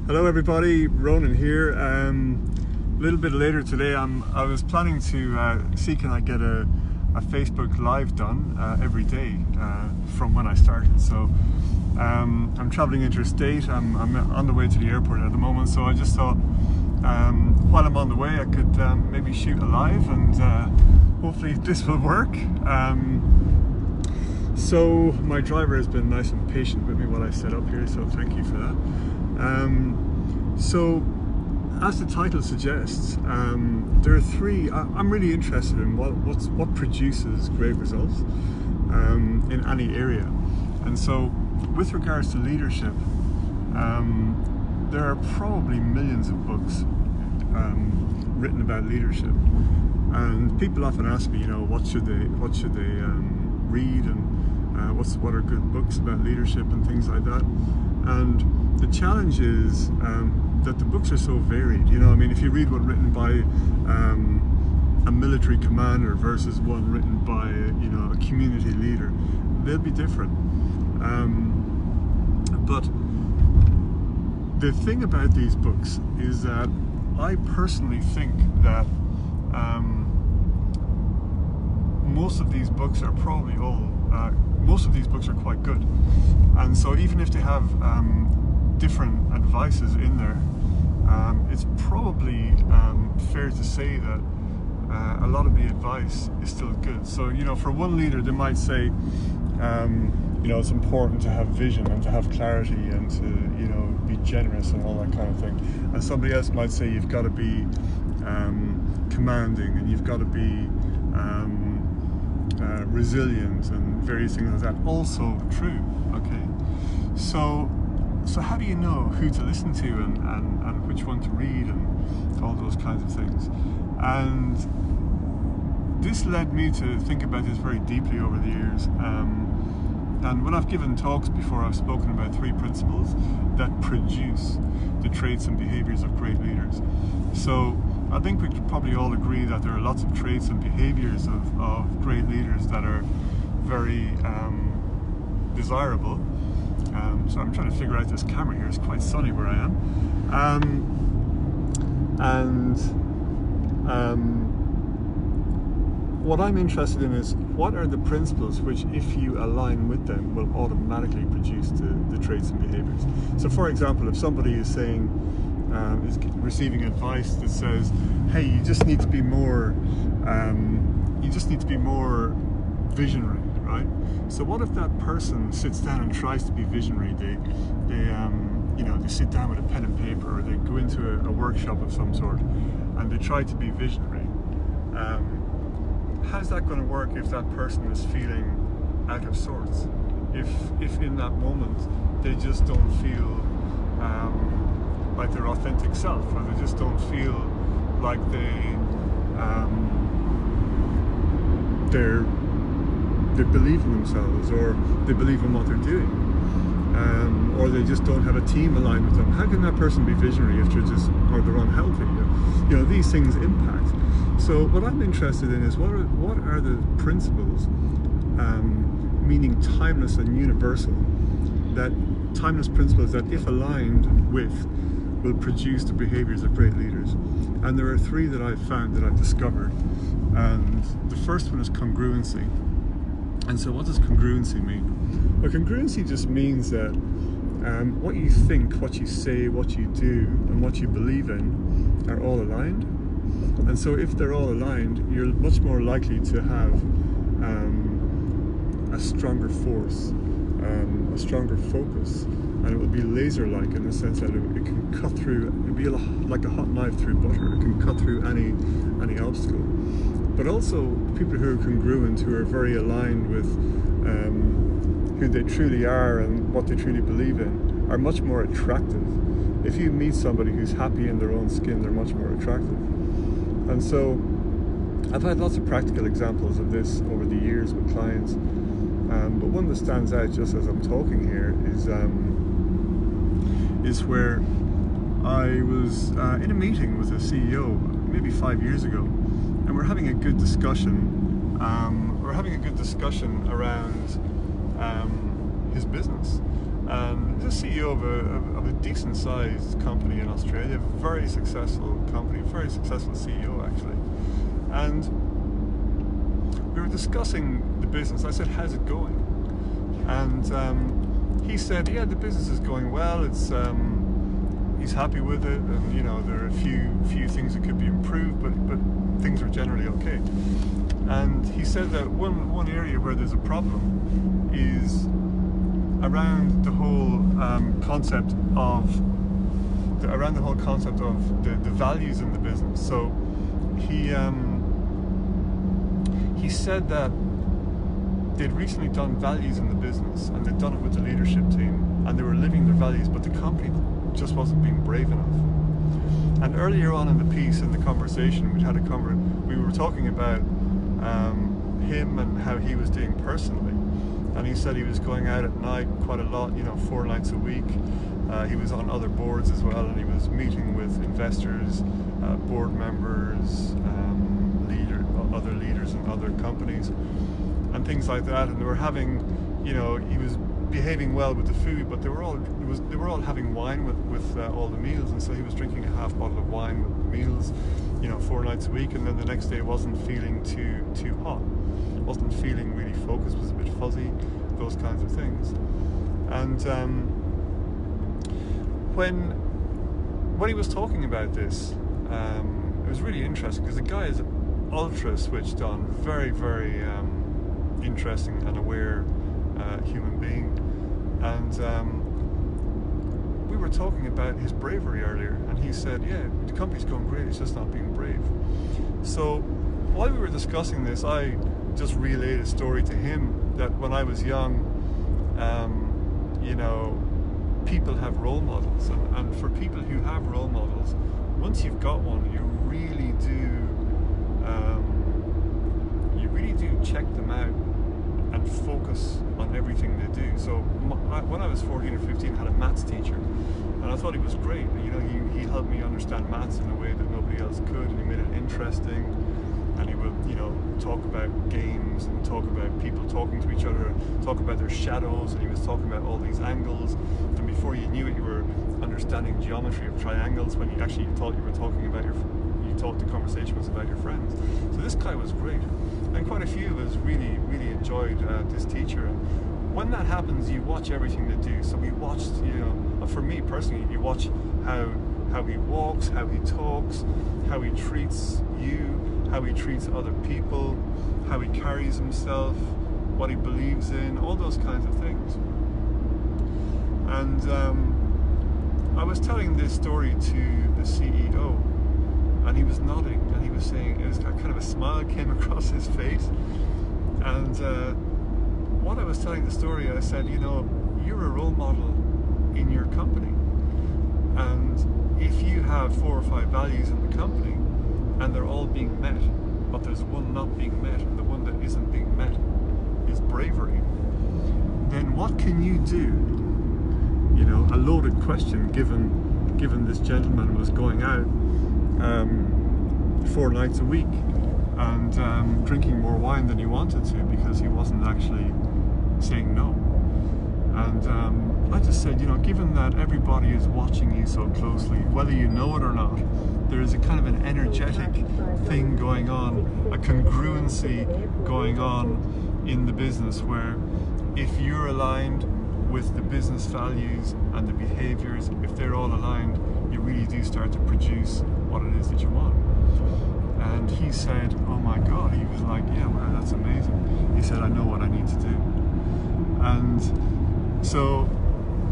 Hello everybody, Ronan here. A little bit later today, I was planning to see can I get a Facebook Live done every day from when I started. So I'm traveling interstate. I'm on the way to the airport at the moment. So I just thought while I'm on the way, I could maybe shoot a live, and hopefully this will work. So my driver has been nice and patient with me while I set up here, so thank you for that. So as the title suggests, there are three. I'm really interested in what produces great results in any area. And so with regards to leadership, there are probably millions of books written about leadership, and people often ask me, what should they read, and what are good books about leadership and things like that. And the challenge is that the books are so varied. If you read one written by a military commander versus one written by a community leader, they'll be different. But the thing about these books is that I personally think that most of these books are probably most of these books are quite good, and so even if they have different advices in there, it's probably fair to say that a lot of the advice is still good. So for one leader, they might say it's important to have vision and to have clarity and to be generous and all that kind of thing, and somebody else might say you've got to be commanding, and you've got to be resilient, and various things like that. Also true. Okay, so how do you know who to listen to and which one to read and all those kinds of things? And this led me to think about this very deeply over the years. And when I've given talks before, I've spoken about three principles that produce the traits and behaviors of great leaders. So I think we could probably all agree that there are lots of traits and behaviors of great leaders that are very desirable. So I'm trying to figure out this camera here. It's quite sunny where I am. What I'm interested in is what are the principles which, if you align with them, will automatically produce the traits and behaviors. So for example, if somebody is saying, is receiving advice that says, hey, you just need to be more visionary, right? So what if that person sits down and tries to be visionary? They sit down with a pen and paper, or they go into a workshop of some sort and they try to be visionary. How's that going to work if that person is feeling out of sorts? If in that moment they just don't feel like their authentic self, or they just don't feel like they believe in themselves, or they believe in what they're doing, or they just don't have a team aligned with them. How can that person be visionary if they're unhealthy? These things impact. So what I'm interested in is what are the principles, meaning timeless and universal, timeless principles that, if aligned with, will produce the behaviors of great leaders. And there are three that I've found, that I've discovered. And the first one is congruency. And so what does congruency mean? Well, congruency just means that what you think, what you say, what you do, and what you believe in are all aligned. And so if they're all aligned, you're much more likely to have a stronger force, a stronger focus, and it will be laser-like in the sense that it can cut through. It'll be like a hot knife through butter. It can cut through any obstacle. But also, people who are congruent, who are very aligned with who they truly are and what they truly believe in, are much more attractive. If you meet somebody who's happy in their own skin, they're much more attractive. And so I've had lots of practical examples of this over the years with clients, but one that stands out just as I'm talking here is where I was in a meeting with a CEO maybe 5 years ago, and we're having a good discussion. We're having a good discussion around his business, and he's a CEO of a decent sized company in Australia, very successful company, very successful CEO actually. And we were discussing the business. I said, how's it going? And he said, yeah, the business is going well. It's he's happy with it, and you know, there are a few things that could be improved, but things are generally okay. And he said that one area where there's a problem is around the whole concept of the values in the business. So he said that they'd recently done values in the business, and they'd done it with the leadership team, and they were living their values, but the company just wasn't being brave enough. And earlier on in the piece, in the conversation, we were talking about him and how he was doing personally. And he said he was going out at night quite a lot, you know, 4 nights a week. He was on other boards as well, and he was meeting with investors, board members, other leaders in other companies, and things like that. And they were having, you know, he was behaving well with the food, but they were all having wine with all the meals, and so he was drinking a half bottle of wine with meals, you know, 4 nights a week, and then the next day wasn't feeling too hot, wasn't feeling really focused, was a bit fuzzy, those kinds of things. And when he was talking about this, it was really interesting, because the guy is ultra switched on, very, very interesting and aware human being. And we were talking about his bravery earlier, and he said, yeah, the company's going great, it's just not being brave. So while we were discussing this, I just relayed a story to him that when I was young, you know, people have role models, and for people who have role models, once you've got one, you really do check them out and focus on everything they do. So when I was 14 or 15, I had a maths teacher, and I thought he was great. You know, he helped me understand maths in a way that nobody else could, and he made it interesting. And he would, you know, talk about games and talk about people talking to each other, talk about their shadows, and he was talking about all these angles. And before you knew it, you were understanding geometry of triangles when you actually thought you were talking about you thought the conversation was about your friends. So this guy was great, and quite a few of us really enjoyed this teacher. And when that happens, you watch everything they do. So we watched, you know, for me personally, you watch how he walks, how he talks, how he treats you, how he treats other people, how he carries himself, what he believes in, all those kinds of things. And I was telling this story to the CEO, and he was nodding, and he was saying, it was kind of a smile came across his face. And what I was telling the story, I said, you know, you're a role model in your company, and if you have 4 or 5 values in the company, and they're all being met, but there's one not being met, and the one that isn't being met is bravery, then what can you do? You know, a loaded question, given this gentleman was going out 4 nights a week and drinking more wine than he wanted to, because he wasn't actually saying no. And I just said, you know, given that everybody is watching you so closely, whether you know it or not, there is a kind of an energetic thing going on, a congruency going on in the business, where if you're aligned with the business values and the behaviors, if they're all aligned, you really do start to produce what it is that you want. And he said, oh my God, he was like, yeah, wow, that's amazing. He said, I know what I need to do. And so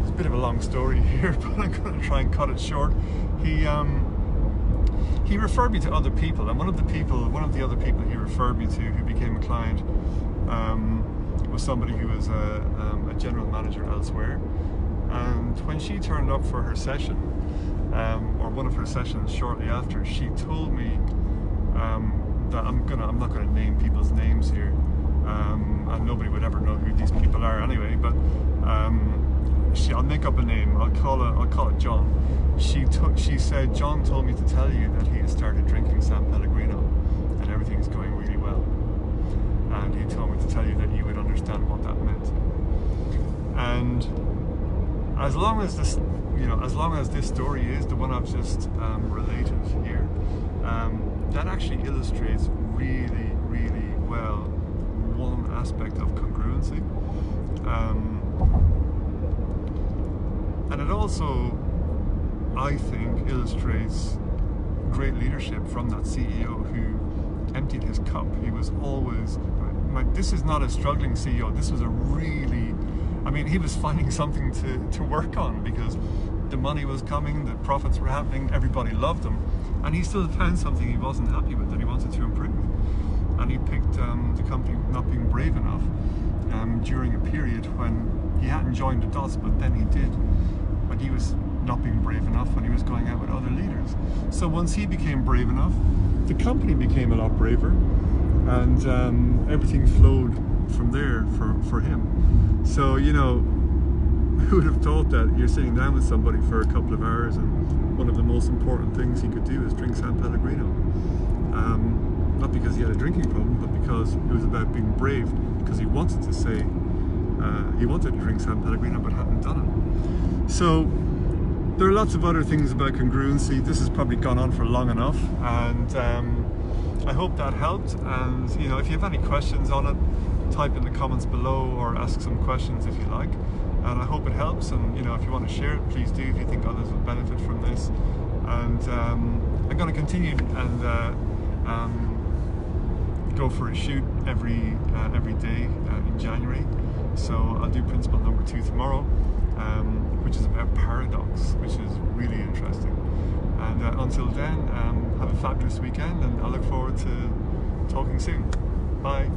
it's a bit of a long story here, but I'm going to try and cut it short. He referred me to other people, and one of the other people he referred me to, who became a client, was somebody who was a general manager elsewhere. And when she turned up for her session, or one of her sessions shortly after, she told me that I'm not going to name people's names here, and nobody would ever know who these people are anyway. But I'll make up a name. I'll call it John. She said, John told me to tell you that he has started drinking San Pellegrino, and everything's going really well. And he told me to tell you that you would understand what that meant. And as long as this, as long as this story is the one I've just related here, that actually illustrates really, really well one aspect of congruency, and it also, I think, illustrates great leadership from that CEO who emptied his cup. He was always, this is not a struggling CEO, this was a really, he was finding something to work on, because the money was coming, the profits were happening, everybody loved him, and he still found something he wasn't happy with that he wanted to improve. And he picked the company not being brave enough during a period when he hadn't joined the dots, but then he did, when he was not being brave enough, when he was going out with other leaders. So once he became brave enough, the company became a lot braver, and everything flowed from there for him. So, who would have thought that you're sitting down with somebody for a couple of hours and one of the most important things he could do is drink San Pellegrino? Not because he had a drinking problem, but because it was about being brave, because he wanted to say, he wanted to drink San Pellegrino but hadn't done it. So there are lots of other things about congruency. This has probably gone on for long enough, and I hope that helped. And if you have any questions on it, type in the comments below or ask some questions if you like. And I hope it helps. And if you want to share it, please do, if you think others will benefit from this. And I'm going to continue and go for a shoot every day in January. So I'll do principle number 2 tomorrow, which is about paradox, which is really interesting. And until then, have a fabulous weekend, and I look forward to talking soon. Bye.